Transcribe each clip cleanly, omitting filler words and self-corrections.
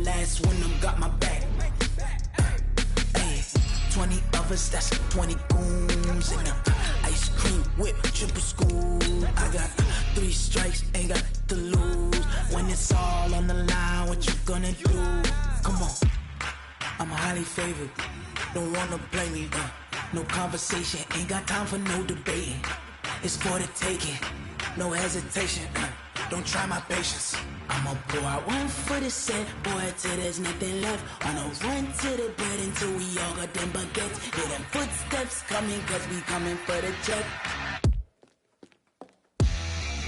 last one of them got my back. Hey, 20 of us, that's 20 goons in them. Ice cream whip, triple scoop. I got 3 strikes, ain't got to lose. When it's all on the line, what you gonna do? Come on, I'm highly favored. Don't wanna play me, no conversation, ain't got time for no debating. It's for the taking, no hesitation. Don't try my patience. I'ma pour out one for the set, boy, till there's nothing left. On a run to the bread until we all got them baguettes. Hear them footsteps coming, cause we coming for the check.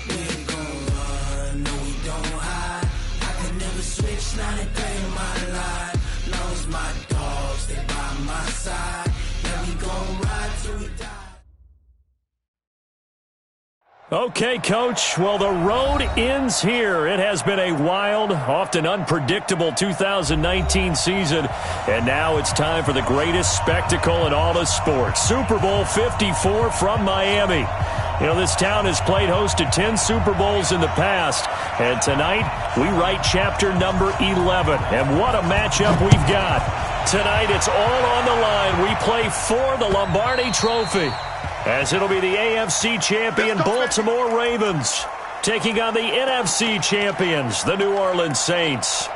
We ain't gon' run, no we don't hide. I can never switch, not a day in my life. Long as my dogs stay by my side. Yeah, we gon' ride till we die. Okay, Coach. Well, the road ends here. It has been a wild, often unpredictable 2019 season. And now it's time for the greatest spectacle in all of sports. Super Bowl 54 from Miami. You know, this town has played host to 10 Super Bowls in the past. And tonight, we write chapter number 11. And what a matchup we've got. Tonight, it's all on the line. We play for the Lombardi Trophy, as it'll be the AFC champion Baltimore Ravens taking on the NFC champions, the New Orleans Saints.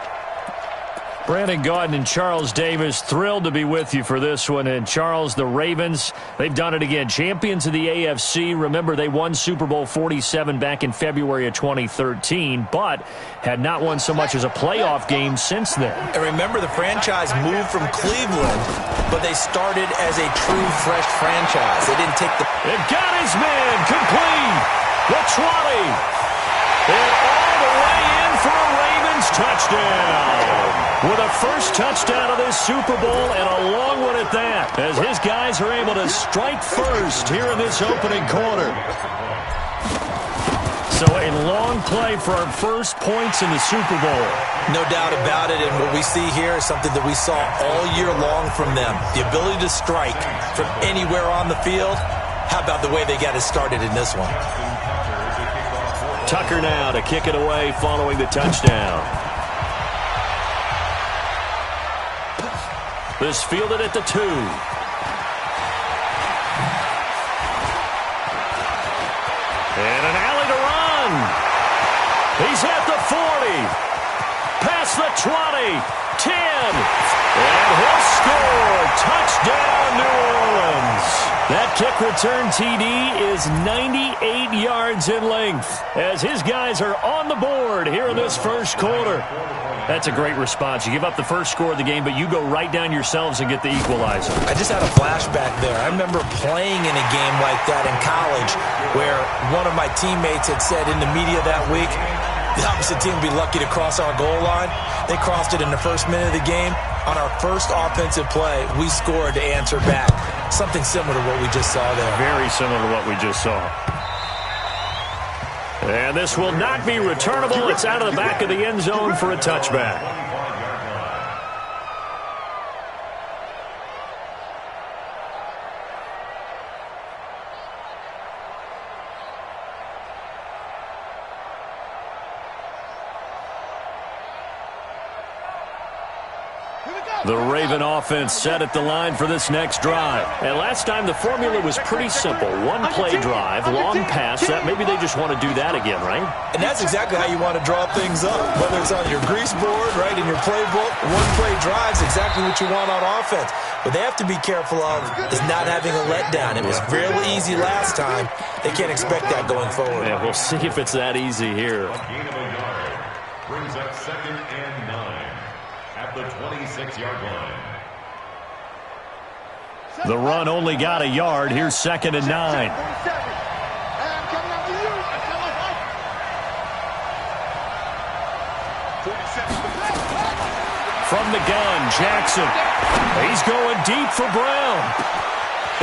Brandon Gaudin and Charles Davis, thrilled to be with you for this one. And Charles, the Ravens, they've done it again. Champions of the AFC. Remember, they won Super Bowl 47 back in February of 2013, but had not won so much as a playoff game since then. And remember, the franchise moved from Cleveland, but they started as a true fresh franchise. They didn't take the... It got his man complete. The 20. And all the way in for a Ravens touchdown. With a first touchdown of this Super Bowl, and a long one at that, as his guys are able to strike first here in this opening quarter. So a long play for our first points in the Super Bowl. No doubt about it, and what we see here is something that we saw all year long from them. The ability to strike from anywhere on the field. How about the way they got it started in this one? Tucker now to kick it away following the touchdown. This fielded at the 2. And an alley to run. He's at the 40. Past the 20. 10. And he'll score. Touchdown, New Orleans. That kick return TD is 98 yards in length, as his guys are on the board here in this first quarter. That's a great response. You give up the first score of the game, but you go right down yourselves and get the equalizer. I just had a flashback there. I remember playing in a game like that in college where one of my teammates had said in the media that week, the opposite team would be lucky to cross our goal line. They crossed it in the first minute of the game. On our first offensive play, we scored to answer back. Something similar to what we just saw there. Very similar to what we just saw. And this will not be returnable. It's out of the back of the end zone for a touchback. The Raven offense set at the line for this next drive. And last time the formula was pretty simple. One play drive, long pass. That maybe they just want to do that again, right? And that's exactly how you want to draw things up. Whether it's on your grease board, right, in your playbook, one play drive is exactly what you want on offense. What they have to be careful of is not having a letdown. It was real easy last time. They can't expect that going forward. Yeah, we'll see if it's that easy here. Brings up 2nd and 9. At the 26-yard line. The run only got a yard. Here's 2nd and 9. From the gun, Jackson. He's going deep for Brown.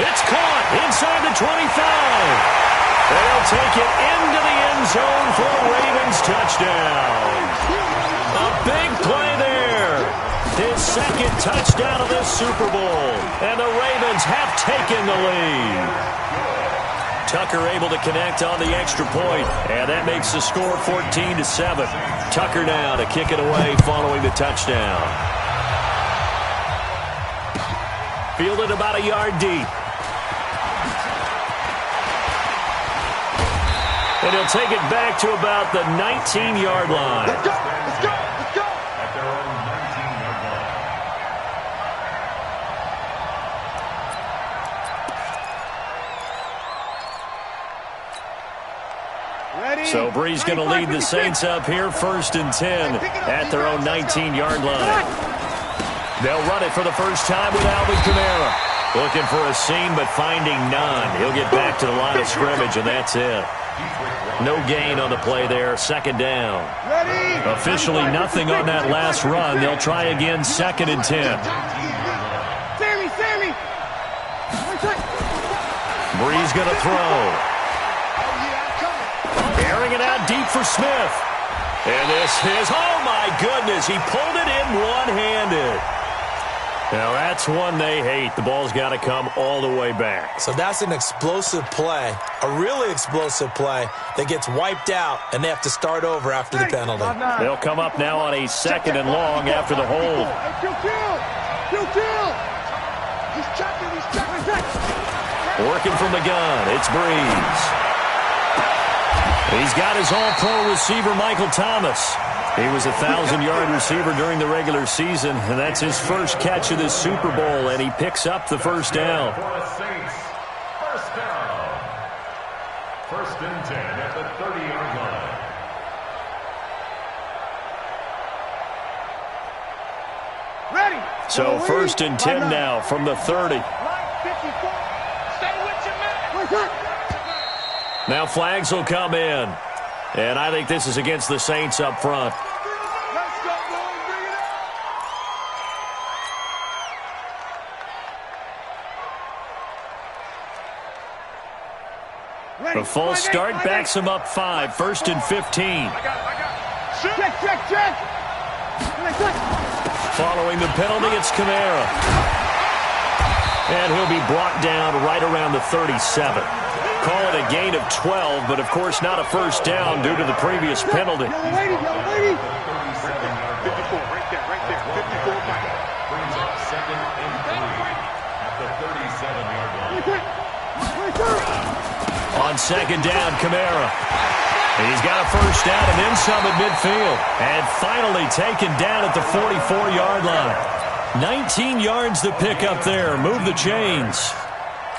It's caught inside the 25. They'll take it into the end zone for a Ravens touchdown. A big play there. His second touchdown of this Super Bowl. And the Ravens have taken the lead. Tucker able to connect on the extra point, and that makes the score 14-7. Tucker now to kick it away following the touchdown. Fielded about a yard deep. And he'll take it back to about the 19-yard line. Let's go! Let's go! Let's go! At their own 19-yard line. Ready? So Bree's going to lead the Saints up here, 1st and 10 at their own 19-yard line. They'll run it for the first time with Alvin Kamara. Looking for a seam, but finding none. He'll get back to the line of scrimmage, and that's it. No gain on the play there. 2nd down. Ready? Officially nothing on that last run. They'll try again, 2nd and 10. Sammy! Bree's going to throw. Airing it out deep for Smith. And this is, oh my goodness, he pulled it in one-handed. Now that's one they hate. The ball's got to come all the way back. So that's an explosive play, a really explosive play that gets wiped out, and they have to start over after the penalty. They'll come up now on a 2nd and long after the hold. He's checking. Working from the gun, it's Breeze. He's got his all-pro receiver, Michael Thomas. He was a 1,000-yard receiver during the regular season, and that's his first catch of this Super Bowl, and he picks up the first down. For the Saints, first down. 1st and 10 at the 30-yard line. Ready? So 1st and 10 now from the 30. Now flags will come in. And I think this is against the Saints up front. Let's go, boys. Bring it up. The false start backs him up 5. 1st and 15. Check. Following the penalty, it's Kamara. And he'll be brought down right around the 37. Call it a gain of 12, but of course not a first down due to the previous penalty. Yellow lady. 54, right there. 54 back. Brings up 2nd and 3 at the 37-yard line. On 2nd down, Kamara. He's got a first down and then some at midfield. And finally taken down at the 44-yard line. 19 yards to pick up there. Move the chains.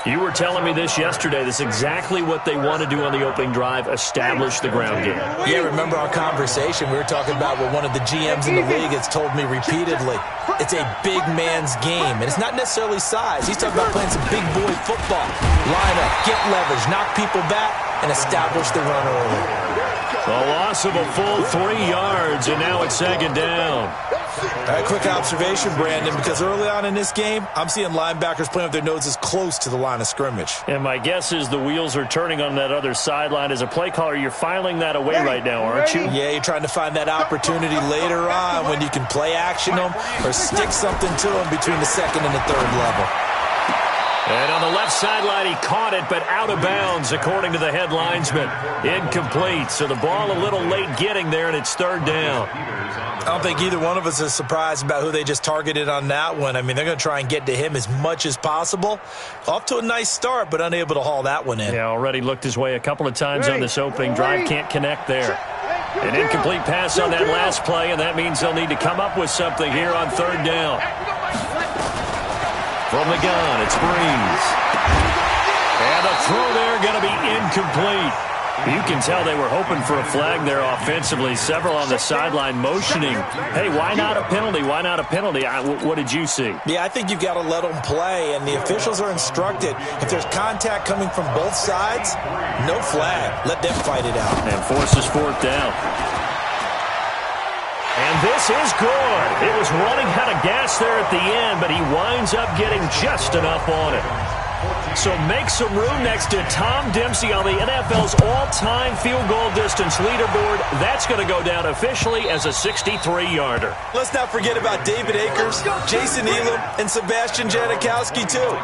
You were telling me this yesterday. This is exactly what they want to do on the opening drive, establish the ground game. Yeah, remember our conversation? We were talking about what one of the GMs in the league has told me repeatedly. It's a big man's game, and it's not necessarily size. He's talking about playing some big boy football. Line up, get leverage, knock people back, and establish the run early. A loss of a full 3 yards, and now it's 2nd down. Quick observation, Brandon, because early on in this game, I'm seeing linebackers playing with their noses close to the line of scrimmage. And my guess is the wheels are turning on that other sideline. As a play caller, you're filing that away right now, aren't you? Yeah, you're trying to find that opportunity later on when you can play action them or stick something to them between the 2nd and the 3rd level. And on the left sideline, he caught it, but out of bounds, according to the head linesman. Incomplete, so the ball a little late getting there, and it's 3rd down. I don't think either one of us is surprised about who they just targeted on that one. I mean, they're going to try and get to him as much as possible. Off to a nice start, but unable to haul that one in. Yeah, already looked his way a couple of times on this opening drive. Can't connect there. An incomplete pass on that last play, and that means they'll need to come up with something here on 3rd down. From the gun, it's Breeze. And the throw there going to be incomplete. You can tell they were hoping for a flag there offensively. Several on the sideline motioning. Hey, why not a penalty? Why not a penalty? What did you see? Yeah, I think you've got to let them play, and the officials are instructed. If there's contact coming from both sides, no flag. Let them fight it out. And forces 4th down. And this is good. It was running out of gas there at the end, but he winds up getting just enough on it. So make some room next to Tom Dempsey on the NFL's all-time field goal distance leaderboard. That's going to go down officially as a 63-yarder. Let's not forget about David Akers, Jason Elam, and Sebastian Janikowski, too.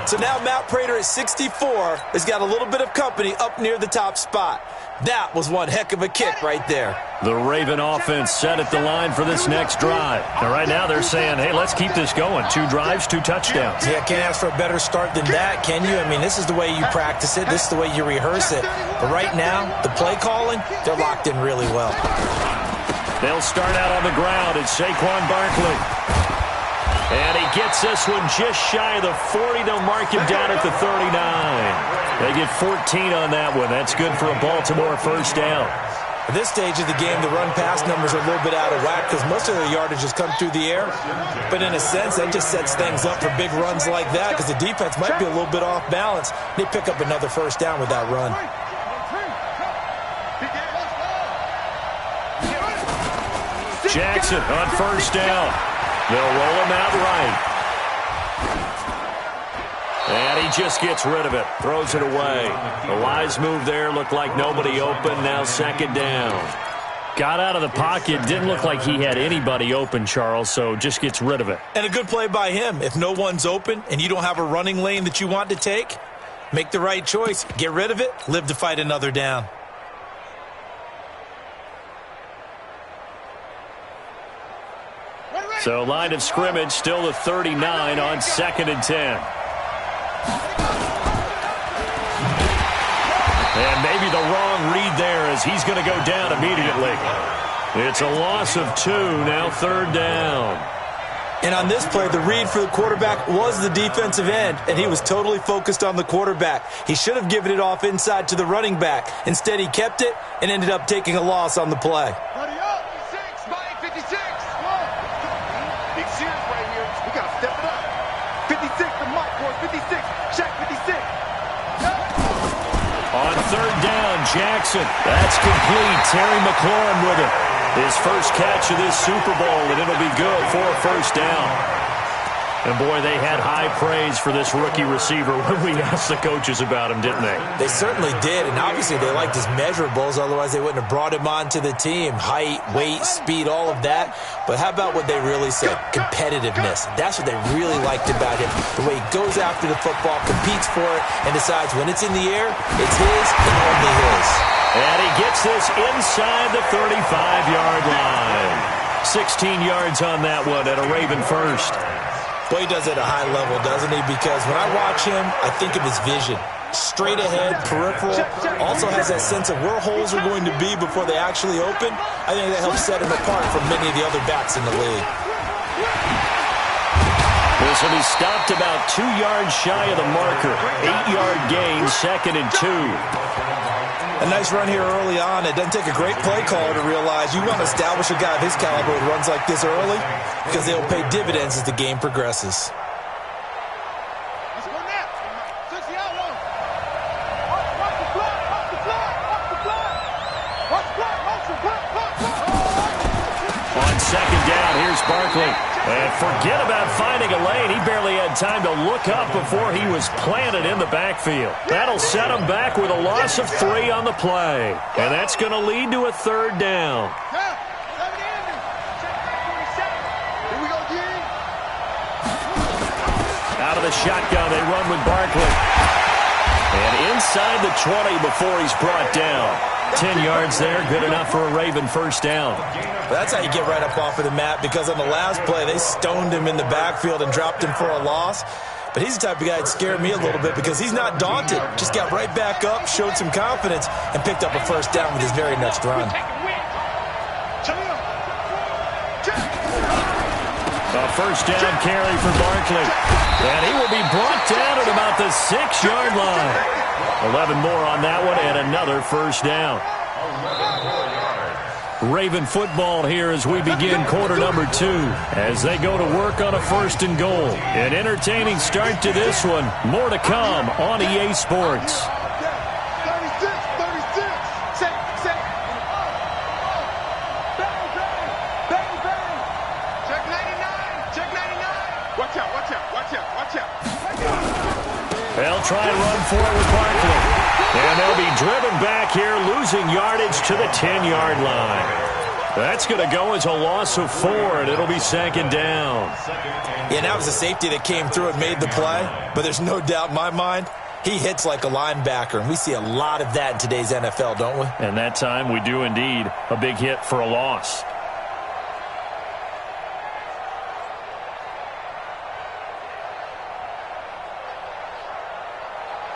So now Matt Prater at 64 has got a little bit of company up near the top spot. That was one heck of a kick right there. The Raven offense set at the line for this next drive. And right now they're saying, hey, let's keep this going. 2 drives, 2 touchdowns. Yeah, can't ask for a better start than that, can you? I mean, this is the way you practice it. This is the way you rehearse it. But right now, the play calling, they're locked in really well. They'll start out on the ground. It's Saquon Barkley. And he gets this one just shy of the 40. They'll mark him down at the 39. They get 14 on that one. That's good for a Baltimore first down. At this stage of the game, the run-pass numbers are a little bit out of whack because most of their yardage has come through the air. But in a sense, that just sets things up for big runs like that because the defense might be a little bit off balance. They pick up another first down with that run. Jackson on first down. They'll roll him out right. And he just gets rid of it. Throws it away. A wise move there. Looked like nobody open. Now second down. Got out of the pocket. Didn't look like he had anybody open, Charles, so just gets rid of it. And a good play by him. If no one's open and you don't have a running lane that you want to take, make the right choice. Get rid of it. Live to fight another down. So line of scrimmage still the 39 on 2nd and 10. And maybe the wrong read there as he's going to go down immediately. It's a loss of 2, now 3rd down. And on this play, the read for the quarterback was the defensive end, and he was totally focused on the quarterback. He should have given it off inside to the running back. Instead, he kept it and ended up taking a loss on the play. On 3rd down, Jackson. That's complete. Terry McLaurin with it. His first catch of this Super Bowl, and it'll be good for a first down. And, boy, they had high praise for this rookie receiver when we asked the coaches about him, didn't they? They certainly did, and obviously they liked his measurables. Otherwise, they wouldn't have brought him onto the team. Height, weight, speed, all of that. But how about what they really said? Competitiveness. That's what they really liked about him. The way he goes after the football, competes for it, and decides when it's in the air, it's his and only his. And he gets this inside the 35-yard line. 16 yards on that one at a Raven first. Well, he does it at a high level, doesn't he? Because when I watch him, I think of his vision. Straight ahead, peripheral. Also has that sense of where holes are going to be before they actually open. I think that helps set him apart from many of the other backs in the league. This will be stopped about 2 yards shy of the marker. 8-yard gain, 2nd and 2. A nice run here early on. It doesn't take a great play caller to realize you want to establish a guy of his caliber who runs like this early because they'll pay dividends as the game progresses. On 2nd down, here's Barkley. And forget about finding a lane. He barely had time to look up before he was planted in the backfield. That'll set him back with a loss of 3 on the play. And that's going to lead to a 3rd down. Out of the shotgun, they run with Barkley. And inside the 20 before he's brought down. 10 yards there, good enough for a Raven first down. Well, that's how you get right up off of the mat, because on the last play, they stoned him in the backfield and dropped him for a loss. But he's the type of guy that scared me a little bit because he's not daunted. Just got right back up, showed some confidence, and picked up a first down with his very next run. A first down carry for Barkley. And he will be brought down at about the 6-yard line. 11 more on that one and another first down. Raven football here as we begin quarter number 2 as they go to work on a 1st and goal. An entertaining start to this one. More to come on EA Sports. They'll try and run for it with Barkley. And they'll be driven back here, losing yardage to the 10-yard line. That's going to go as a loss of 4, and it'll be second down. Yeah, that was a safety that came through and made the play, but there's no doubt in my mind he hits like a linebacker, and we see a lot of that in today's NFL, don't we? And that time we do indeed. A big hit for a loss.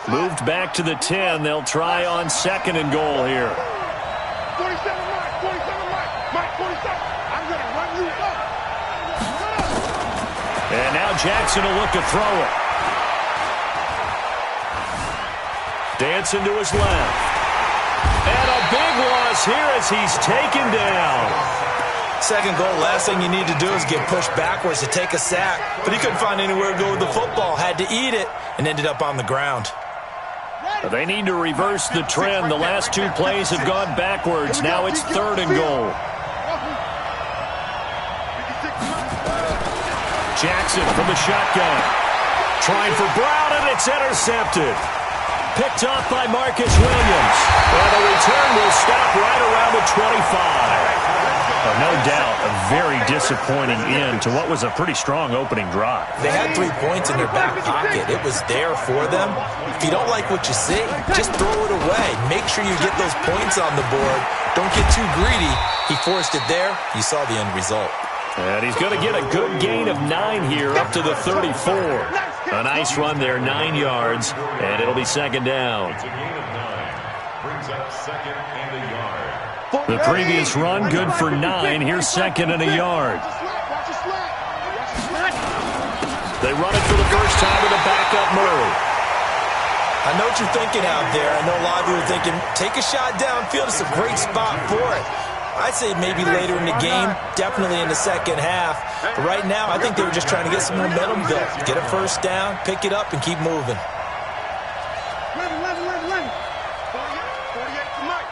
Moved back to the 10. They'll try on second and goal here. 47, Mike. 47, Mike. Mike, 47. I'm going to run you up. And now Jackson will look to throw it. Dancing to his left. And a big loss here as he's taken down. Second goal, last thing you need to do is get pushed backwards to take a sack. But he couldn't find anywhere to go with the football. Had to eat it and ended up on the ground. They need to reverse the trend. The last 2 plays have gone backwards. Now it's third and goal. Jackson from the shotgun. Trying for Brown, and it's intercepted. Picked off by Marcus Williams. And the return will stop right around the 25. No doubt a very disappointing end to what was a pretty strong opening drive. They had 3 points in their back pocket. It was there for them. If you don't like what you see, just throw it away. Make sure you get those points on the board. Don't get too greedy. He forced it there. You saw the end result. And he's going to get a good gain of 9 here up to the 34. A nice run there, 9 yards, and it'll be second down. It's a gain of 9. Brings up second and a yard. The previous run, good for 9. Here's second and a yard. They run it for the first time with a backup Murray. I know what you're thinking out there. I know a lot of you are thinking, take a shot downfield. It's a great spot for it. I'd say maybe later in the game, definitely in the second half. But right now, I think they were just trying to get some momentum built. Get a first down, pick it up, and keep moving. 48 for Mike.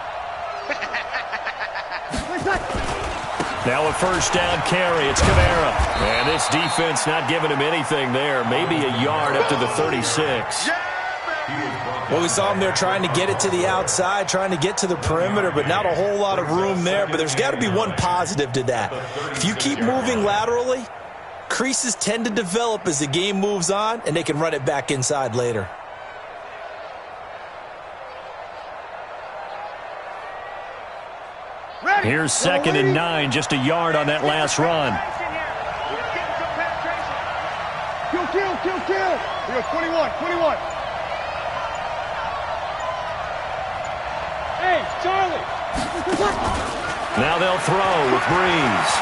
Now a first down carry. It's Kamara. And this defense not giving him anything there. Maybe a yard up to the 36. Well, we saw him there trying to get it to the outside, trying to get to the perimeter, but not a whole lot of room there. But there's got to be one positive to that. If you keep moving laterally, creases tend to develop as the game moves on, and they can run it back inside later. Here's second and 9, just a yard on that last run. Kill. Here's 21. Hey, Charlie. Now they'll throw with Breeze.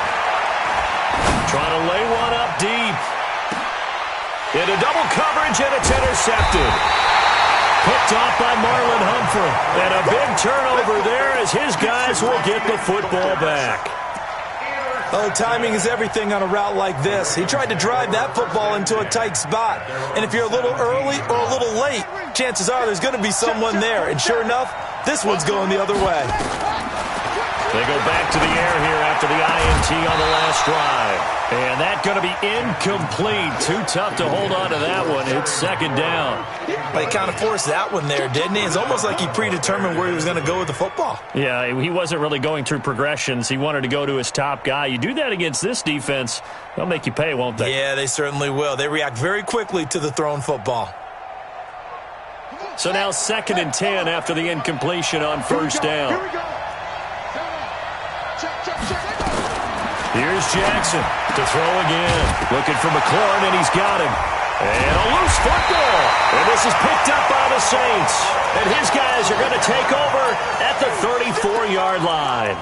Trying to lay one up deep. Into double coverage, and it's intercepted. Picked off by Marlon Humphrey. And a big turnover there as his guys will get the football back. Oh, timing is everything on a route like this. He tried to drive that football into a tight spot. And if you're a little early or a little late, chances are there's going to be someone there. And sure enough, this one's going the other way. They go back to the air here after the INT on the last drive. And that's going to be incomplete. Too tough to hold on to that one. It's second down. But he kind of forced that one there, didn't he? It's almost like he predetermined where he was going to go with the football. Yeah, he wasn't really going through progressions. He wanted to go to his top guy. You do that against this defense, they'll make you pay, won't they? Yeah, they certainly will. They react very quickly to the thrown football. So now second and 10 after the incompletion on first down. Here's Jackson to throw again. Looking for McLaurin, and he's got him. And a loose football. And this is picked up by the Saints. And his guys are going to take over at the 34-yard line.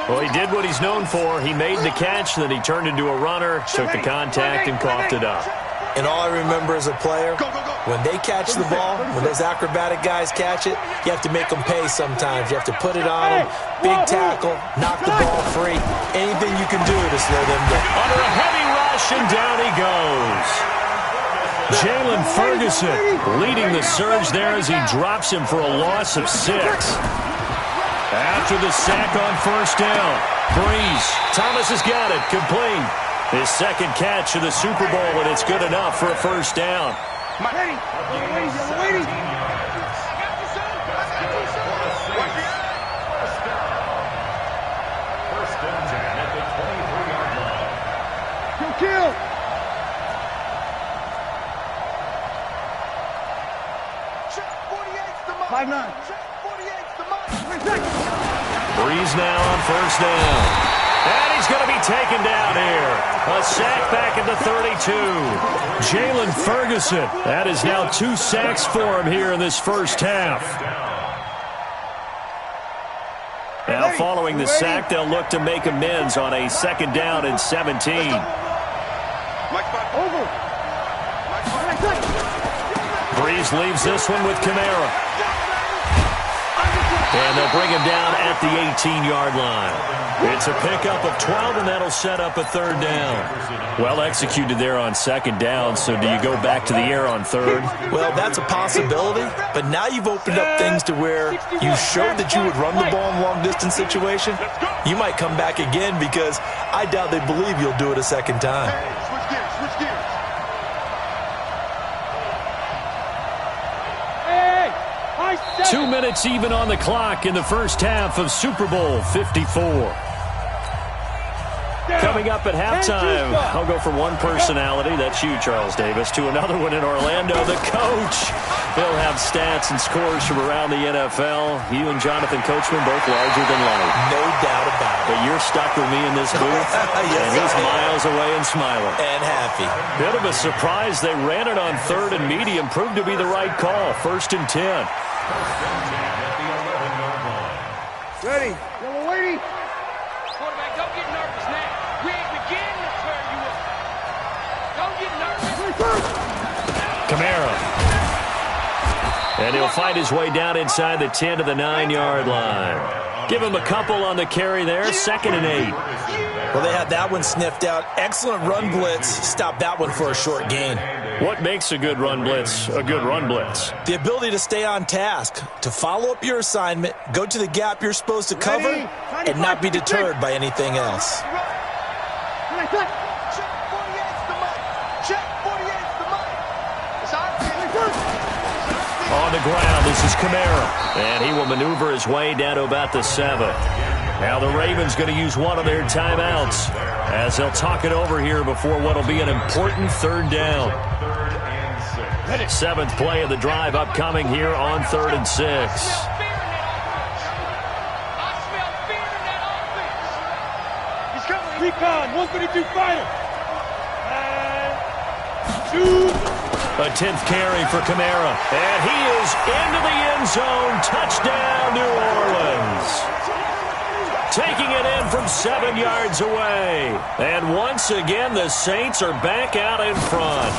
Well, he did what he's known for. He made the catch, then he turned into a runner, took the contact, and coughed it up. And all I remember as a player, when they catch the ball, when those acrobatic guys catch it, you have to make them pay sometimes. You have to put it on them, big tackle, knock the ball free. Anything you can do to slow them down. Under a heavy rush, and down he goes. Jalen Ferguson leading the surge there as he drops him for a loss of 6. After the sack on first down, Breeze. Thomas has got it, complete. His second catch of the Super Bowl, and it's good enough for a first down. Waiting. none. Breeze now on first down. And he's going to be taken down here. A sack back at the 32. Jalen Ferguson. That is now 2 sacks for him here in this first half. Now following the sack, they'll look to make amends on a 2nd down and 17. Breeze leaves this one with Kamara. And they'll bring him down at the 18-yard line. It's a pickup of 12, and that'll set up a 3rd down. Well executed there on 2nd down, so do you go back to the air on 3rd? Well, that's a possibility, but now you've opened up things to where you showed that you would run the ball in long-distance situation. You might come back again because I doubt they believe you'll do it a 2nd time. Switch gears, switch gears. 2 minutes even on the clock in the first half of Super Bowl 54. Coming up at halftime, I'll go from one personality, that's you, Charles Davis, to another one in Orlando, the coach. He'll have stats and scores from around the NFL. You and Jonathan Coachman both larger than life. No doubt about it. But you're stuck with me in this booth, yes, and he's miles away and smiling. And happy. Bit of a surprise. They ran it on 3rd and medium. Proved to be the right call. 1st and 10. Ready. Yellow lady. Quarterback, don't get nervous now. We ain't beginning to clear you up. Don't get nervous. Kamara. And he'll find his way down inside the 10 to the 9-yard line. Give him a couple on the carry there. 2nd and 8. Well, they had that one sniffed out. Excellent run blitz. Stop that one for a short gain. What makes a good run blitz a good run blitz? The ability to stay on task, to follow up your assignment, go to the gap you're supposed to cover, and not be deterred by anything else. On the ground, this is Kamara. And he will maneuver his way down to about the 7. Now the Ravens going to use one of their timeouts as they'll talk it over here before what will be an important 3rd down. 7th play of the drive upcoming here on 3rd and 6. I smell fear in that offense. He's coming. Recon. 152 fighter. And 2. A 10th carry for Kamara. And he is into the end zone. Touchdown, New Orleans. Taking it in from 7 yards away. And once again, the Saints are back out in front.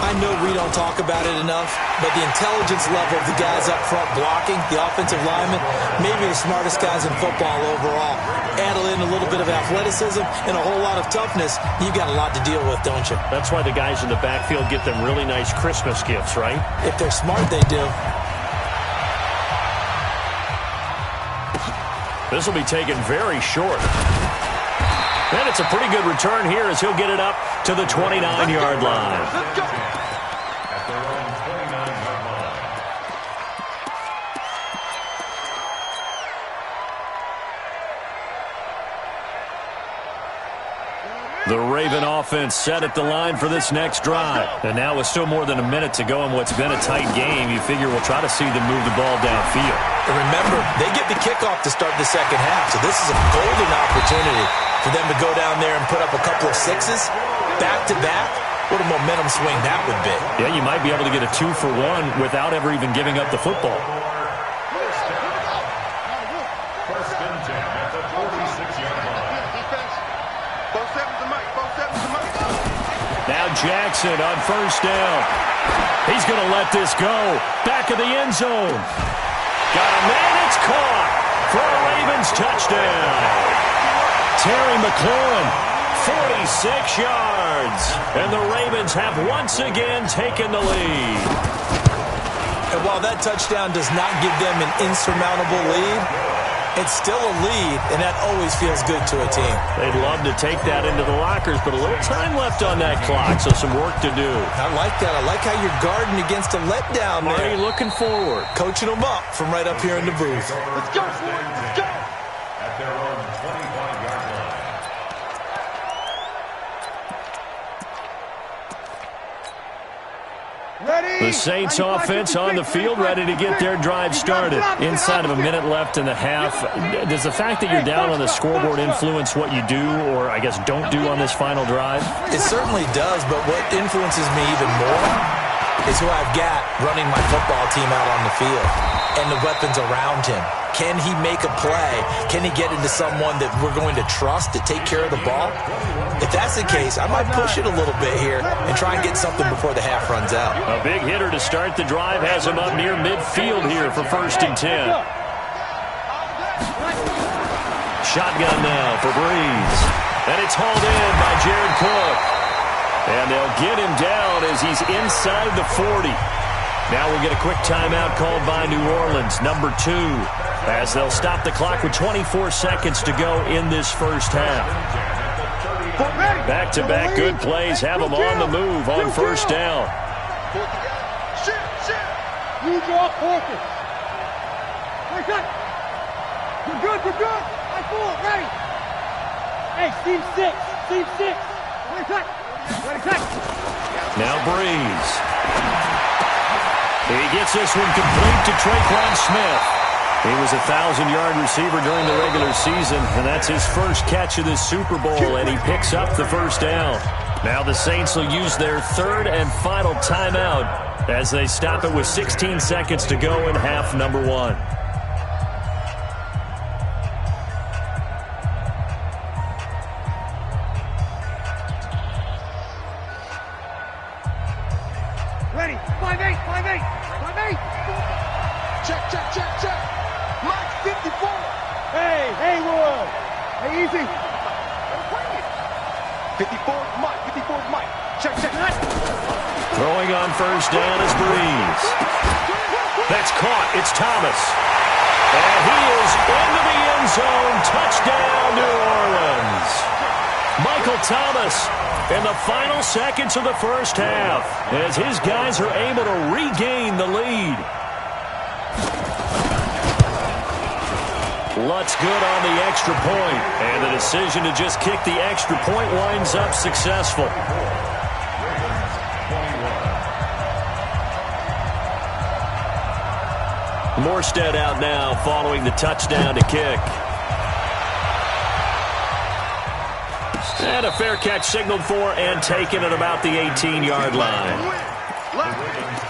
I know we don't talk about it enough, but the intelligence level of the guys up front blocking, the offensive linemen, maybe the smartest guys in football overall. Add in a little bit of athleticism and a whole lot of toughness, you've got a lot to deal with, don't you? That's why the guys in the backfield get them really nice Christmas gifts, right? If they're smart, they do. This will be taken very short. And it's a pretty good return here as he'll get it up to the 29-yard line. At their own 29-yard line. The Raven offense set at the line for this next drive. And now with still more than a minute to go in what's been a tight game, you figure we'll try to see them move the ball downfield. And remember, they get the kickoff to start the 2nd half, so this is a golden opportunity for them to go down there and put up a couple of 6s back-to-back. What a momentum swing that would be. Yeah, you might be able to get a 2-for-1 without ever even giving up the football. First and 10 at the 46-yard line. Defense. Both sevens to Mike. Both sevens to Mike. Now Jackson on first down. He's going to let this go. Back of the end zone. Got a man. It's caught for a Ravens touchdown. Terry McLaurin, 46 yards. And the Ravens have once again taken the lead. And while that touchdown does not give them an insurmountable lead, it's still a lead, and that always feels good to a team. They'd love to take that into the lockers, but a little time left on that clock, so some work to do. I like that. I like how you're guarding against a letdown there. Marty looking forward. Coaching them up from right up here in the booth. Let's go, Ford. Let's go. At their own 25-yard line. The Saints offense on the field, ready to get their drive started. Inside of a minute left in the half. Does the fact that you're down on the scoreboard influence what you do, or I guess don't do on this final drive? It certainly does, but what influences me even more is who I've got running my football team out on the field and the weapons around him. Can he make a play? Can he get into someone that we're going to trust to take care of the ball? If that's the case, I might push it a little bit here and try and get something before the half runs out. A big hitter to start the drive has him up near midfield here for 1st and 10. Shotgun now for Breeze. And it's hauled in by Jared Cook. And they'll get him down as he's inside the 40. Now we'll get a quick timeout called by New Orleans, number 2, as they'll stop the clock with 24 seconds to go in this first half. Back-to-back good plays have them on the move on 1st down. Use your focus. We're good. I full, ready. Hey, team 6. Ready. Now Breeze. He gets this one complete to Traquan Smith. He was a 1,000-yard receiver during the regular season, and that's his first catch of this Super Bowl, and he picks up the 1st down. Now the Saints will use their 3rd and final timeout as they stop it with 16 seconds to go in half number 1. Ready. 5-8. Check. Mike, 54. Hey, Haywood. Hey, easy. 54 Mike. Check. Throwing on 1st down is Breeze. That's caught. It's Thomas. And he is into the end zone. Touchdown, New Orleans. Michael Thomas in the final seconds of the first half as his guys are able to regain the lead. Lutz good on the extra point, and the decision to just kick the extra point winds up successful. Morstead out now following the touchdown to kick. And a fair catch signaled for and taken at about the 18-yard line. Let's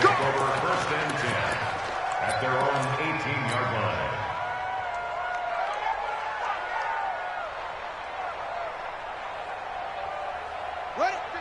go. 1st and 10 at their own 18-yard line.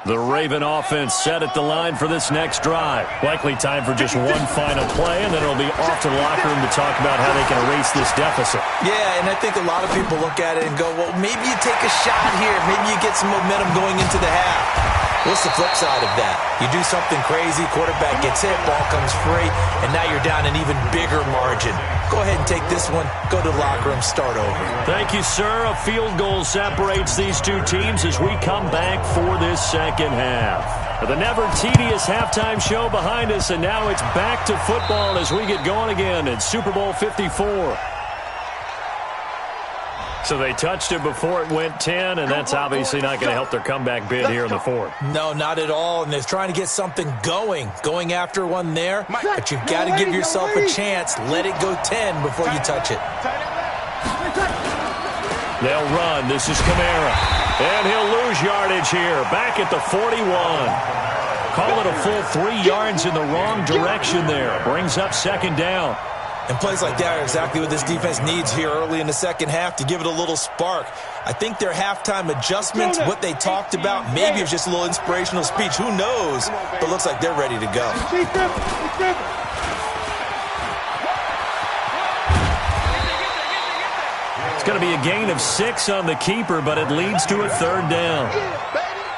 The Raven offense set at the line for this next drive. Likely time for just one final play, and then it'll be off to the locker room to talk about how they can erase this deficit. Yeah, and I think a lot of people look at it and go, well, maybe you take a shot here. Maybe you get some momentum going into the half. What's the flip side of that? You do something crazy, quarterback gets hit, ball comes free, and now you're down an even bigger margin. Go ahead and take this one, go to the locker room, start over. Thank you, sir. A field goal separates these two teams as we come back for this second half. The never-tedious halftime show behind us, and now it's back to football as we get going again in Super Bowl 54. So they touched it before it went 10, and that's obviously not going to help their comeback bid here in the 4th. No, not at all, and they're trying to get something going after one there, but you've got to give yourself a chance. Let it go 10 before you touch it. They'll run. This is Kamara, and he'll lose yardage here, back at the 41. Call it a full 3 yards in the wrong direction there. Brings up 2nd down. And plays like that are exactly what this defense needs here early in the second half to give it a little spark. I think their halftime adjustments, what they talked about, maybe it's just a little inspirational speech. Who knows? But looks like they're ready to go. It's going to be a gain of 6 on the keeper, but it leads to a 3rd down.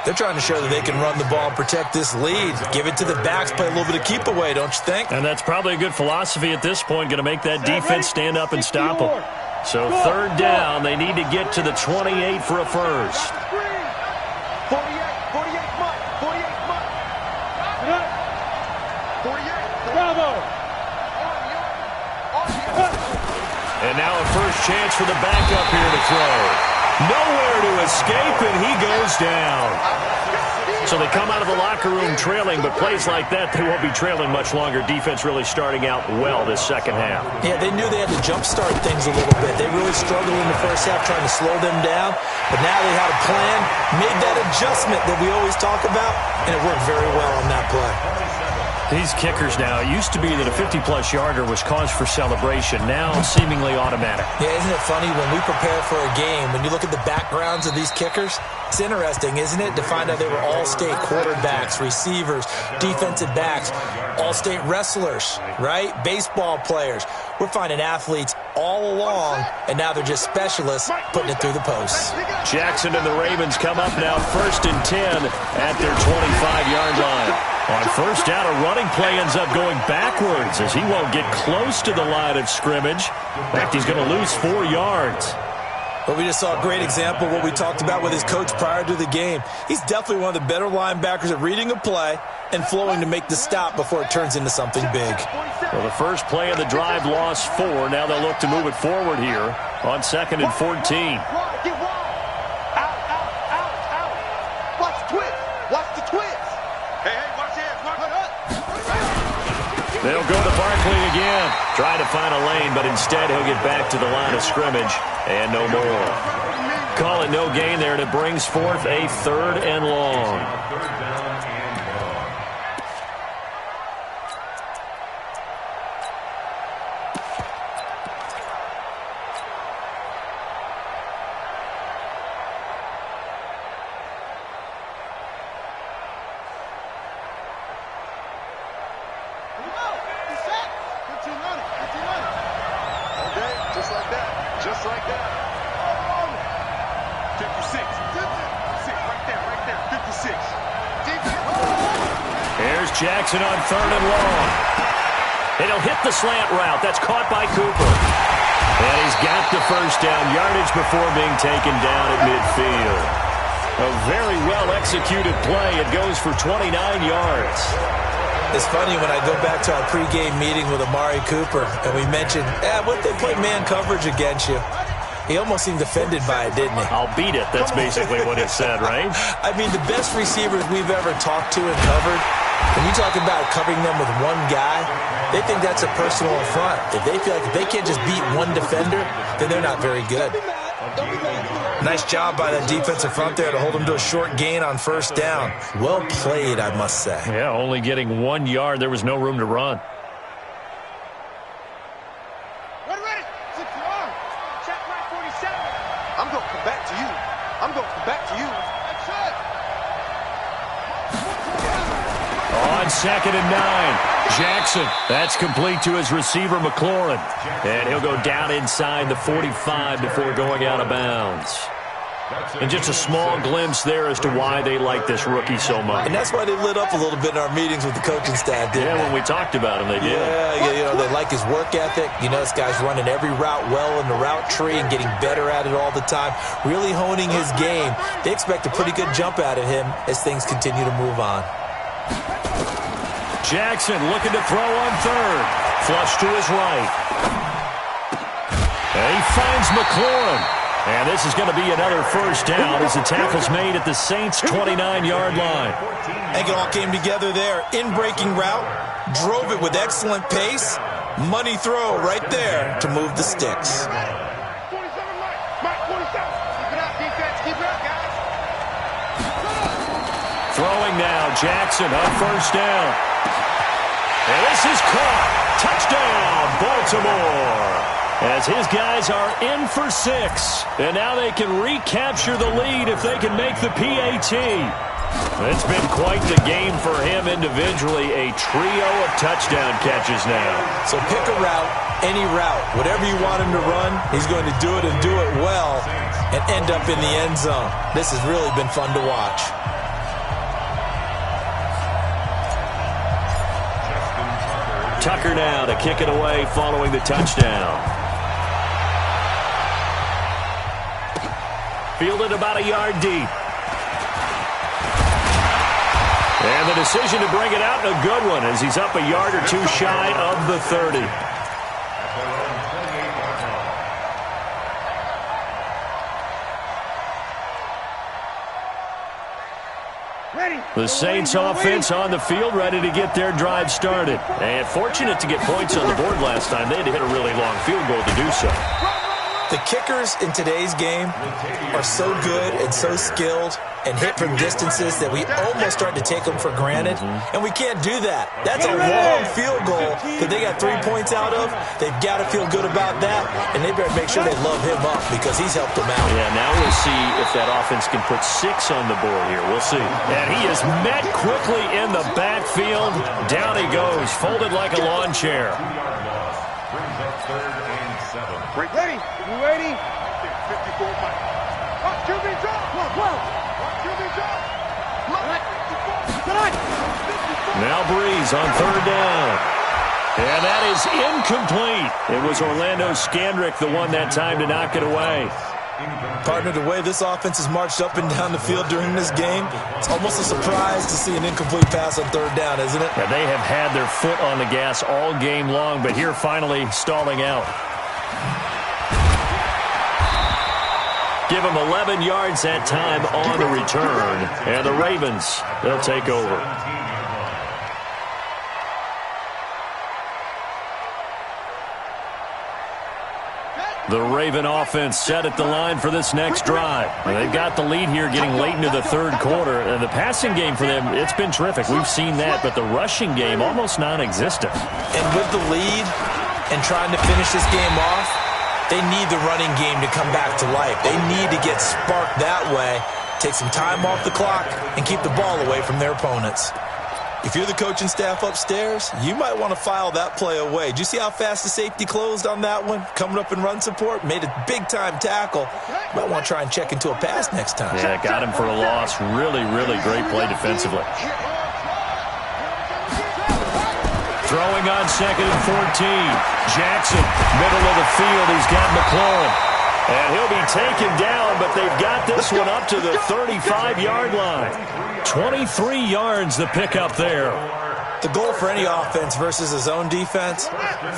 They're trying to show that they can run the ball and protect this lead. Give it to the backs, play a little bit of keep away, don't you think? And that's probably a good philosophy at this point, going to make that defense stand up and stop them. So 3rd down, they need to get to the 28 for a first. 48 Mike. 48. Bravo. And now a first chance for the backup here to throw. Nowhere to escape, and he goes down. So they come out of the locker room trailing, but plays like that, they won't be trailing much longer. Defense really starting out well this second half. Yeah, they knew they had to jumpstart things a little bit. They really struggled in the first half trying to slow them down, but now they had a plan, made that adjustment that we always talk about, and it worked very well on that play. These kickers now, it used to be that a 50-plus yarder was cause for celebration. Now seemingly automatic. Yeah, isn't it funny when we prepare for a game, when you look at the backgrounds of these kickers, it's interesting, isn't it, to find out they were all-state quarterbacks, receivers, defensive backs, all-state wrestlers, right? Baseball players. We're finding athletes all along, and now they're just specialists putting it through the posts. Jackson and the Ravens come up now 1st and 10 at their 25-yard line. On first down, a running play ends up going backwards as he won't get close to the line of scrimmage. In fact, he's going to lose 4 yards. But we just saw a great example of what we talked about with his coach prior to the game. He's definitely one of the better linebackers at reading a play and flowing to make the stop before it turns into something big. Well, the first play of the drive lost 4. Now they'll look to move it forward here on 2nd and 14. They'll go to Barkley again. Try to find a lane, but instead he'll get back to the line of scrimmage and no more. Call it no gain there, and it brings forth a 3rd and long. Jackson on 3rd and long. And he'll hit the slant route. That's caught by Cooper. And he's got the first down yardage before being taken down at midfield. A very well-executed play. It goes for 29 yards. It's funny when I go back to our pregame meeting with Amari Cooper, and we mentioned, what if they play man coverage against you? He almost seemed offended by it, didn't he? I'll beat it. That's basically what he said, right? I mean, the best receivers we've ever talked to and covered, when you talk about covering them with one guy, they think that's a personal affront. If they feel like if they can't just beat one defender, then they're not very good. Nice job by that defensive front there to hold him to a short gain on first down. Well played, I must say. Yeah, only getting 1 yard. There was no room to run. Ready. Check right 47. I'm going to come back to you. On 2nd and 9, Jackson. That's complete to his receiver, McLaurin. And he'll go down inside the 45 before going out of bounds. And just a small glimpse there as to why they like this rookie so much. And that's why they lit up a little bit in our meetings with the coaching staff, didn't they? When we talked about him, they did. Yeah, they like his work ethic. This guy's running every route well in the route tree and getting better at it all the time, really honing his game. They expect a pretty good jump out of him as things continue to move on. Jackson looking to throw on 3rd. Flush to his right. And he finds McLaurin. And this is going to be another first down as the tackle's made at the Saints' 29-yard line. I think it all came together there. In-breaking route, drove it with excellent pace. Money throw right there to move the sticks. 47, Mike 47. Keep it up, defense. Keep it up, guys. Throwing now, Jackson on first down. And this is caught. Touchdown, Baltimore. As his guys are in for 6. And now they can recapture the lead if they can make the PAT. It's been quite the game for him individually. A trio of touchdown catches now. So pick a route, any route. Whatever you want him to run, he's going to do it and do it well and end up in the end zone. This has really been fun to watch. Tucker now to kick it away following the touchdown. Fielded about a yard deep. And the decision to bring it out, a good one, as he's up a yard or 2 shy of the 30. The Saints offense on the field, ready to get their drive started. And fortunate to get points on the board last time. They had to hit a really long field goal to do so. The kickers in today's game are so good and so skilled and hit from distances that we almost start to take them for granted, and we can't do that. That's a long field goal that they got 3 points out of. They've got to feel good about that, and they better make sure they love him up because he's helped them out. Yeah, now we'll see if that offense can put 6 on the board here. We'll see. And he is met quickly in the backfield. Down he goes, folded like a lawn chair. Ready? You ready? 54 miles. Watch QB drop. Watch QB drop. Now Breeze on 3rd down. And that is incomplete. It was Orlando Scandrick, the one that time to knock it away. Partner, the way this offense has marched up and down the field during this game, it's almost a surprise to see an incomplete pass on 3rd down, isn't it? Yeah, they have had their foot on the gas all game long, but here finally stalling out. Give them 11 yards that time on the return. And the Ravens, they'll take over. The Raven offense set at the line for this next drive. And they've got the lead here getting late into the 3rd quarter. And the passing game for them, it's been terrific. We've seen that, but the rushing game almost non-existent. And with the lead and trying to finish this game off, they need the running game to come back to life. They need to get sparked that way, take some time off the clock, and keep the ball away from their opponents. If you're the coaching staff upstairs, you might want to file that play away. Did you see how fast the safety closed on that one? Coming up in run support, made a big-time tackle. You might want to try and check into a pass next time. Yeah, got him for a loss. Really, really great play defensively. Throwing on 2nd and 14. Jackson, middle of the field. He's got McLaurin. And he'll be taken down, but they've got this one up to the 35-yard line. 23 yards the pickup there. The goal for any offense versus a zone defense,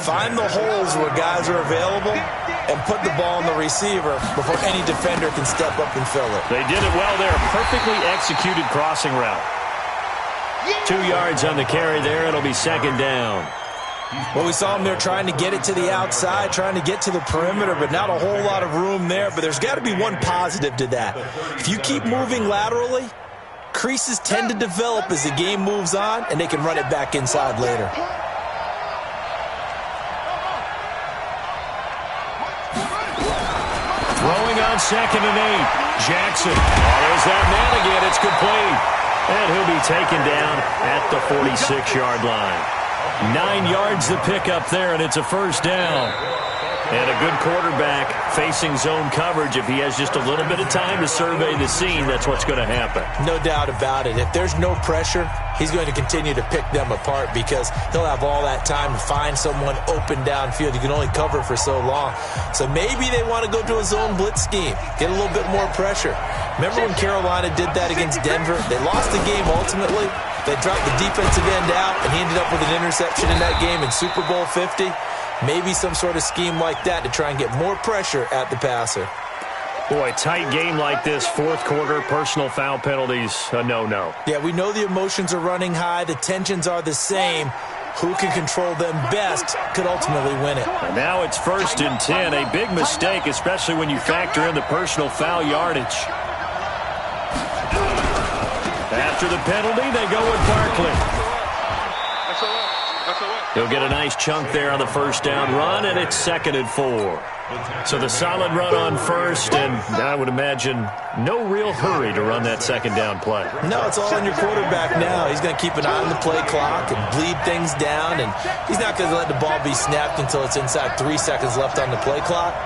find the holes where guys are available and put the ball on the receiver before any defender can step up and fill it. They did it well there. Perfectly executed crossing route. 2 yards on the carry there. It'll be 2nd down. Well, we saw him there trying to get it to the outside, trying to get to the perimeter, but not a whole lot of room there. But there's got to be one positive to that. If you keep moving laterally, creases tend to develop as the game moves on, and they can run it back inside later. Throwing on 2nd and 8. Jackson. Oh, there's that man again. It's complete. And he'll be taken down at the 46-yard line. 9 yards to pick up there, and it's a 1st down. And a good quarterback facing zone coverage. If he has just a little bit of time to survey the scene, that's what's going to happen. No doubt about it. If there's no pressure, he's going to continue to pick them apart because he'll have all that time to find someone open downfield. You can only cover for so long. So maybe they want to go to a zone blitz scheme, get a little bit more pressure. Remember when Carolina did that against Denver? They lost the game ultimately. They dropped the defensive end out, and he ended up with an interception in that game in Super Bowl 50. Maybe some sort of scheme like that to try and get more pressure at the passer. Boy, tight game like this, 4th quarter, personal foul penalties, a no-no. Yeah, we know the emotions are running high. The tensions are the same. Who can control them best could ultimately win it. And now it's 1st and 10, a big mistake, especially when you factor in the personal foul yardage. After the penalty, they go with Barkley. He'll get a nice chunk there on the 1st down run, and it's 2nd and 4. So the solid run on 1st, and I would imagine no real hurry to run that 2nd down play. No, it's all on your quarterback now. He's going to keep an eye on the play clock and bleed things down, and he's not going to let the ball be snapped until it's inside 3 seconds left on the play clock.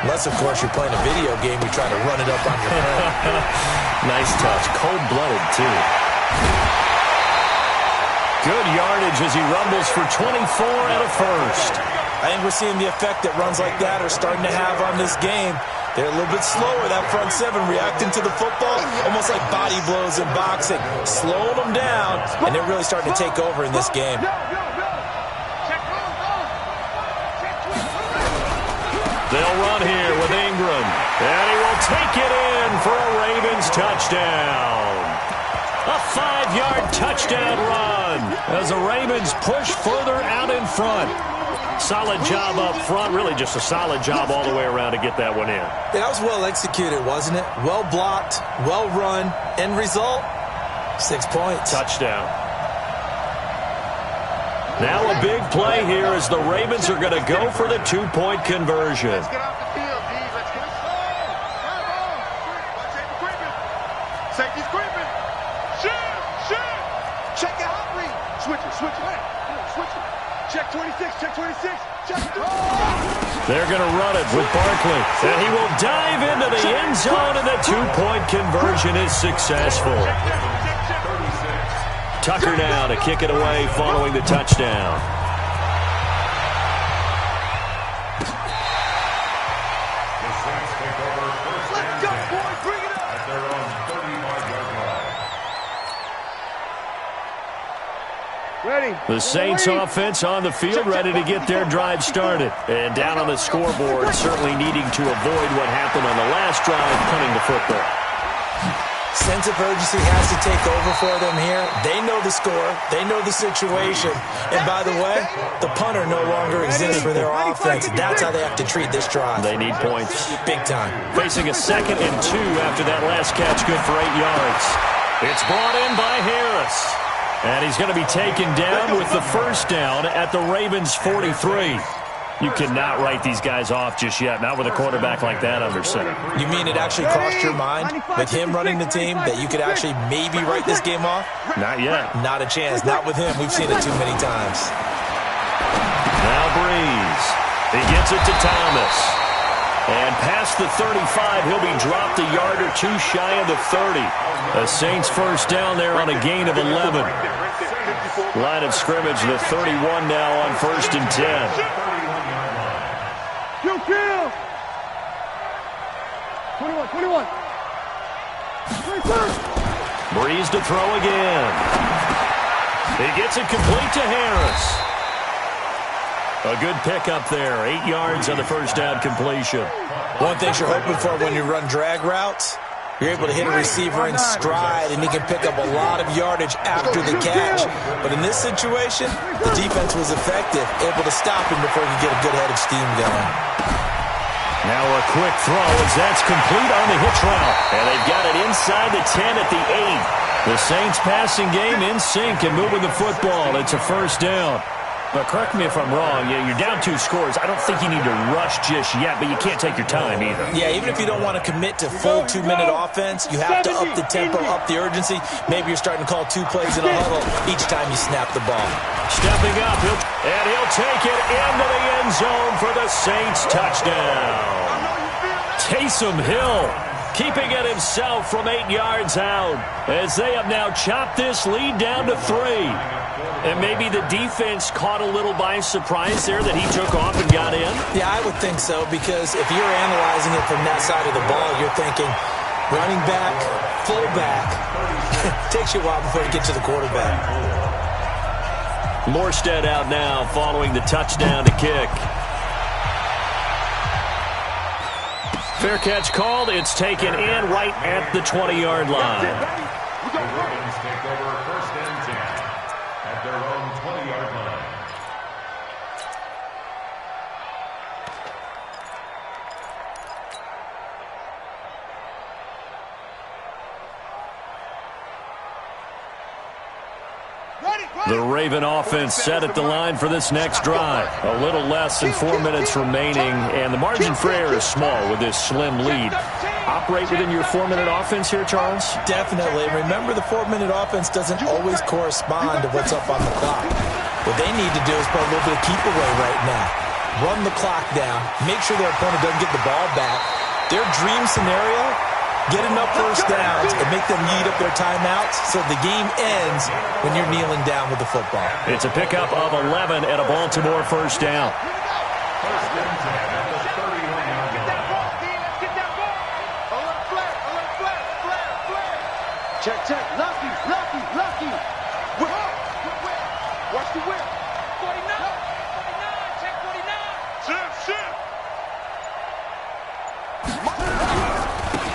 Unless, of course, you're playing a video game, you try to run it up on your phone. Nice touch. Cold-blooded, too. Good yardage as he rumbles for 24 and a 1st. I think we're seeing the effect that runs like that are starting to have on this game. They're a little bit slower, that front 7, reacting to the football, almost like body blows in boxing, slowing them down, and they're really starting to take over in this game. They'll run here with Ingram, and he will take it in for a Ravens touchdown. A 5-yard touchdown run as the Ravens push further out in front. Solid job up front, really just a solid job all the way around to get that one in. That was well executed, wasn't it? Well blocked, well run. End result, 6 points. Touchdown. Now a big play here as the Ravens are going to go for the 2-point conversion. Let's get off the field, D. Let's get safety's creeping. Shit. Check it out, Reed. Switch it. Switch it. Check 26. Check 26. Check it. They're going to run it with Barkley. And he will dive into the end zone, and the 2-point conversion is successful. Tucker now to kick it away following the touchdown. Let's go, boys. Bring it up. At their own 35-yard line. Ready. The Saints offense on the field, ready to get their drive started. And down on the scoreboard, certainly needing to avoid what happened on the last drive, punting the football. Sense of urgency has to take over for them here. They know the score. They know the situation. And by the way, the punter no longer exists for their offense. That's how they have to treat this drive. They need points. Big time. Facing a 2nd and 2 after that last catch, good for 8 yards. It's brought in by Harris. And he's going to be taken down with the first down at the Ravens' 43. You cannot write these guys off just yet, not with a quarterback like that under center. You mean it actually crossed your mind with him running the team that you could actually maybe write this game off? Not yet. Not a chance. Not with him. We've seen it too many times. Now Breeze. He gets it to Thomas. And past the 35, he'll be dropped a yard or two shy of the 30. The Saints first down there on a gain of 11. Line of scrimmage, the 31 now on 1st and 10. Kill. 21. Breeze to throw again. He gets it complete to Harris. A good pickup there. 8 yards on the first down completion. One thing you're hoping for when you run drag routes, you're able to hit a receiver in stride, and he can pick up a lot of yardage after the catch. But in this situation, the defense was effective, able to stop him before he could get a good head of steam going. Now a quick throw as that's complete on the hitch route. And they've got it inside the 10 at the 8. The Saints passing game in sync and moving the football. It's a first down. But correct me if I'm wrong, you're down 2 scores. I don't think you need to rush just yet, but you can't take your time either. Yeah, even if you don't want to commit to full 2-minute offense, you have to up the tempo, up the urgency. Maybe you're starting to call 2 plays in a huddle each time you snap the ball. Stepping up, he'll take it into the end zone for the Saints touchdown. Taysom Hill keeping it himself from 8 yards out as they have now chopped this lead down to 3. And maybe the defense caught a little by surprise there that he took off and got in? Yeah, I would think so, because if you're analyzing it from that side of the ball, you're thinking running back, fullback. Takes you a while before you get to the quarterback. Morstead out now following the touchdown to kick. Fair catch called. It's taken in right at the 20-yard line. The Ravens take over 1st and 10 at their own 20-yard line. The Raven offense set at the line for this next drive. A little less than 4 minutes remaining, and the margin for error is small with this slim lead. Operate within your 4-minute offense here, Charles? Definitely. Remember, the 4-minute offense doesn't always correspond to what's up on the clock. What they need to do is play a little bit of keep away right now. Run the clock down. Make sure their opponent doesn't get the ball back. Their dream scenario, get enough first downs and make them eat up their timeouts so the game ends when you're kneeling down with the football. It's a pickup of 11 and a Baltimore first down. First and 10 at the 31-yard line. Check. Lucky. Whip. Watch the whip. 49. Check 49. Shit.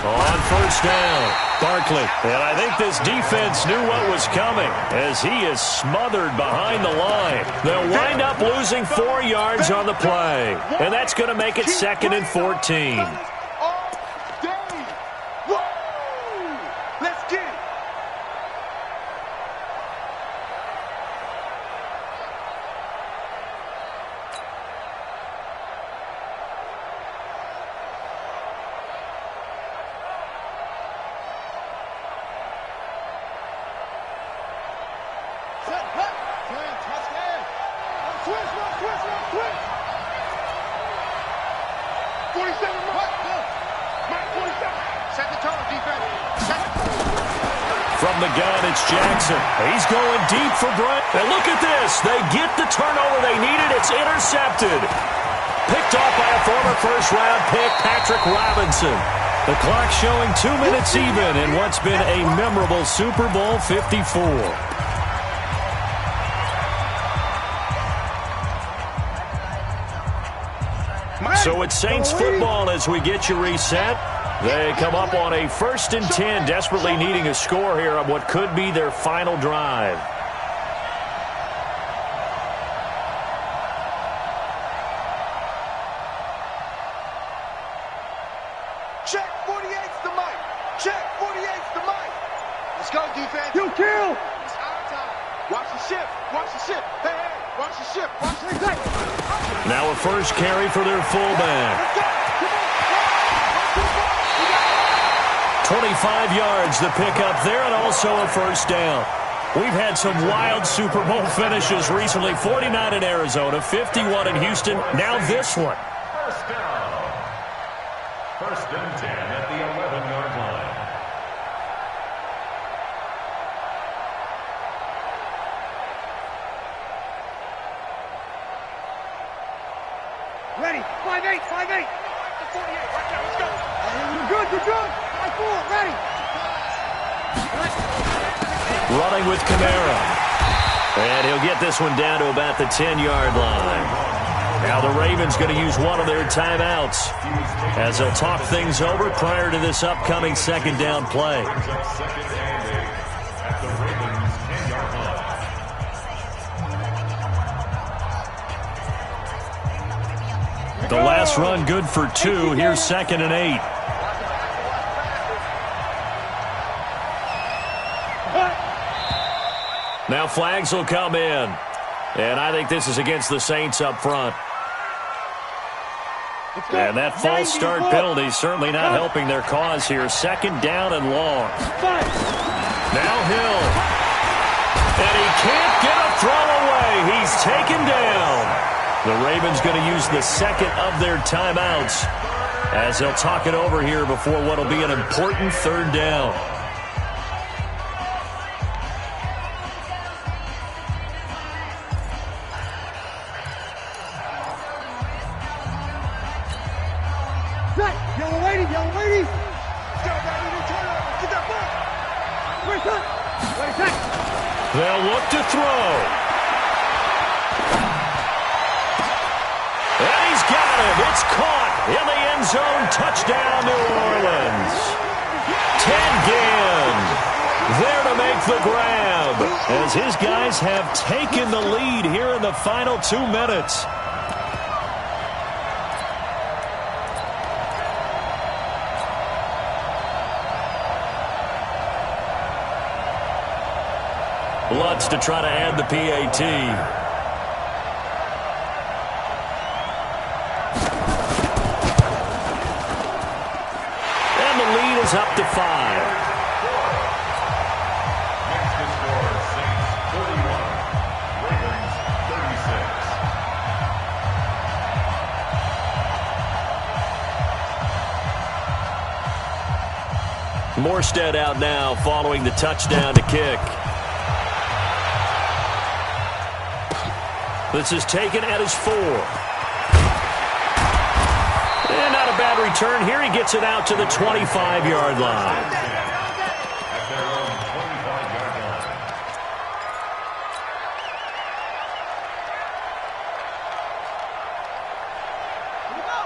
On first down, Barkley. And I think this defense knew what was coming as he is smothered behind the line. They'll wind up losing 4 yards on the play. And that's going to make it 2nd and 14. From the gun, it's Jackson. He's going deep for Bryant. And look at this. They get the turnover they needed. It's intercepted. Picked off by a former first-round pick, Patrick Robinson. The clock showing 2 minutes even in what's been a memorable Super Bowl 54. So it's Saints football as we get you reset. They come up on a 1st and 10, desperately needing a score here on what could be their final drive. Check 48's the mic. Check 48's the mic. Let's go, defense. You kill. It's our time. Watch the shift. Watch the shift. Hey, hey. Watch the shift. Watch the shift. Now a first carry for their fullback. 25 yards the pickup there, and also a first down. We've had some wild Super Bowl finishes recently. 49 in Arizona, 51 in Houston. Now this one. First down. 1st and 10 at the 11-yard line. Ready. 5-8. 5-8. 48. Right now. Let's go. You're good. You're good. 5-4. Ready. Running with Kamara. And he'll get this one down to about the 10-yard line. Now the Ravens going to use one of their timeouts as they'll talk things over prior to this upcoming 2nd down play. The last run good for 2. Here's 2nd and 8. Now flags will come in. And I think this is against the Saints up front. And that false start penalty certainly not helping their cause here. 2nd down and long. Now Hill. And he can't get a throw away. He's taken down. The Ravens going to use the 2nd of their timeouts as they'll talk it over here before what will be an important 3rd down. Yellow lady. Yellow lady. Get that ball. Where's that? Where's that? They'll look to throw. And he's got him. It's caught in the end zone. Touchdown, New Orleans. Ted Ginn there to make the grab as his guys have taken the lead here in the final 2 minutes. Lutz to try to add the PAT. And the lead is up to 5. Next to score, Saints 41, Ravens 36. Morstead out now following the touchdown to kick. This is taken at his 4. And not a bad return here. He gets it out to the 25-yard line. At their own 25-yard line.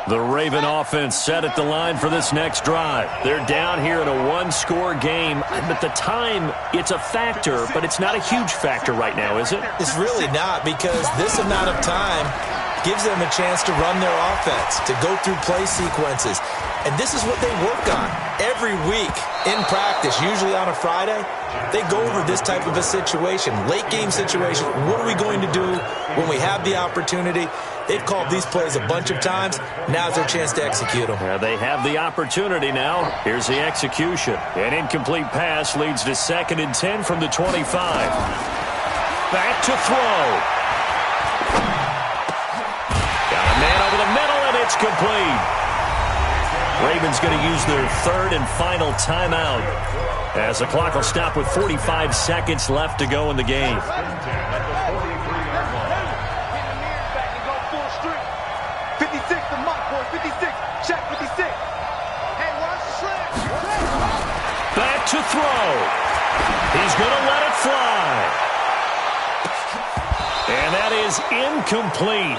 The Raven offense set at the line for this next drive. They're down here in a one-score game, but the time, it's a factor, but it's not a huge factor right now, is it? It's really not, because this amount of time gives them a chance to run their offense, to go through play sequences. And this is what they work on every week in practice, usually on a Friday. They go over this type of a situation, late-game situation. What are we going to do when we have the opportunity? They've called these plays a bunch of times. Now's their chance to execute them. Yeah, they have the opportunity now. Here's the execution. An incomplete pass leads to 2nd and 10 from the 25. Back to throw. Got a man over the middle, and it's complete. Ravens going to use their 3rd and final timeout as the clock will stop with 45 seconds left to go in the game. 56, the mark, boy. 56. Check 56. Hey, watch the slam. Back to throw. He's going to let it fly. And that is incomplete.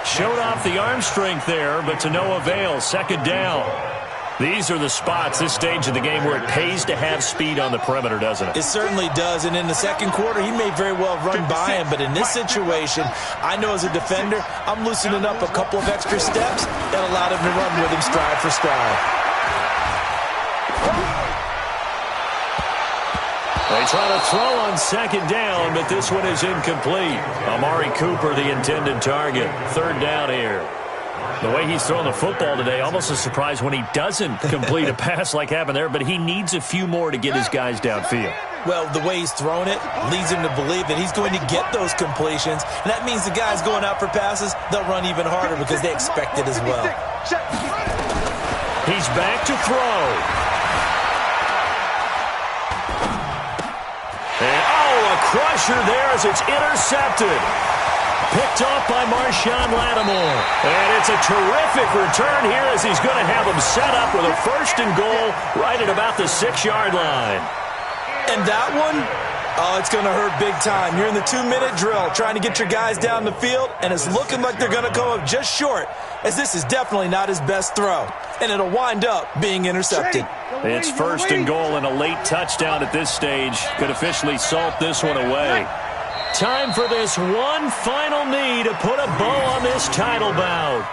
Showed off the arm strength there, but to no avail. 2nd down. These are the spots, this stage of the game, where it pays to have speed on the perimeter, doesn't it? It certainly does, and in the second quarter, he may very well run by him, but in this situation, I know as a defender, I'm loosening up a couple of extra steps that allowed him to run with him stride for stride. They try to throw on 2nd down, but this one is incomplete. Amari Cooper, the intended target. 3rd down here. The way he's throwing the football today, almost a surprise when he doesn't complete a pass like happened there, but he needs a few more to get his guys downfield. Well, the way he's thrown it leads him to believe that he's going to get those completions, and that means the guys going out for passes, they'll run even harder because they expect it as well. He's back to throw. And, a crusher there as it's intercepted. Picked off by Marshawn Lattimore. And it's a terrific return here as he's going to have them set up with a 1st and goal right at about the 6-yard line. And that one, it's going to hurt big time. You're in the 2-minute drill trying to get your guys down the field, and it's looking like they're going to go up just short, as this is definitely not his best throw. And it'll wind up being intercepted. It's 1st and goal, and a late touchdown at this stage could officially salt this one away. Time for this one final knee to put a bow on this title bout.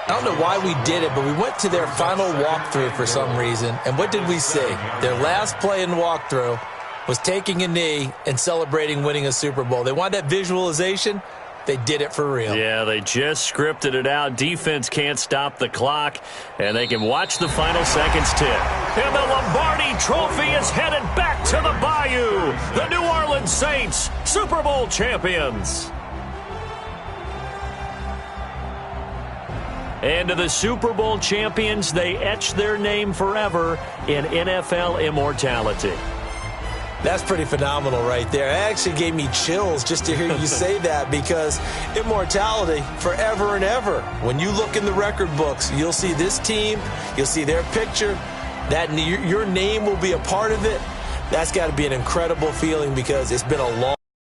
I don't know why we did it, but we went to their final walkthrough for some reason. And what did we see? Their last play in walkthrough was taking a knee and celebrating winning a Super Bowl. They want that visualization. They did it for real. Yeah, they just scripted it out. Defense can't stop the clock, and they can watch the final seconds tick. And the Lombardi Trophy is headed back to the Bayou. The New Orleans Saints, Super Bowl champions. And to the Super Bowl champions, they etch their name forever in NFL immortality. That's pretty phenomenal right there. It actually gave me chills just to hear you say that, because immortality forever and ever. When you look in the record books, you'll see this team, you'll see their picture, that your name will be a part of it. That's got to be an incredible feeling, because it's been a long